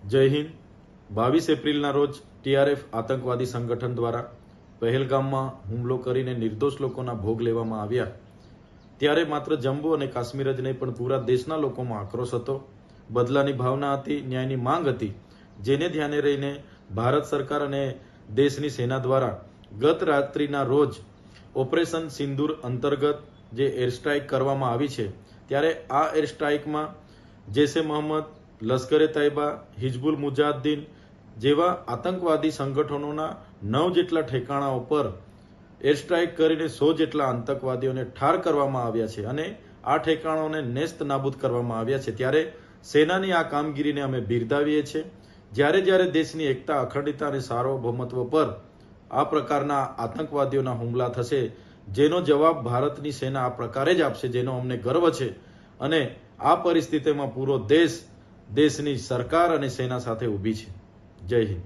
જય હિન્દ। 22 એપ્રિલના રોજ ટીઆરએફ આતંકવાદી સંગઠન દ્વારા પહેલગામમાં હુમલો કરીને નિર્દોષ લોકોના ભોગ લેવામાં આવ્યા ત્યારે માત્ર જમ્મુ અને કાશ્મીર જ નહીં પણ પૂરા દેશના લોકોમાં આક્રોશ હતો, બદલાની ભાવના હતી, ન્યાયની માંગ હતી, જેને ધ્યાને રહીને ભારત સરકાર અને દેશની સેના દ્વારા ગત રાત્રિના રોજ ઓપરેશન સિંદૂર અંતર્ગત જે એર સ્ટ્રાઇક કરવામાં આવી છે, ત્યારે આ એર સ્ટ્રાઇકમાં જૈશ એ મોહમ્મદ, લશ્કરે તૈયબા, હિઝબુલ મુજાહિદ્દીન જેવા આતંકવાદી સંગઠનોના 9 જેટલા ઠેકાણાઓ પર એર સ્ટ્રાઇક કરીને 100 જેટલા આતંકવાદીઓને ઠાર કરવામાં આવ્યા છે અને આ ઠેકાણાઓને નેસ્ત નાબૂદ કરવામાં આવ્યા છે। ત્યારે સેનાની આ કામગીરીને અમે બિરદાવીએ છીએ। જ્યારે દેશની એકતા, અખંડિતતા અને સાર્વભૌમત્વ પર આ પ્રકારના આતંકવાદીઓના હુમલા થશે, જેનો જવાબ ભારતની સેના આ પ્રકારે જ આપશે, જેનો અમને ગર્વ છે અને આ પરિસ્થિતિમાં પૂરો દેશ દેશની સરકાર અને સેના સાથે ઊભી છે। જય હિન્દ।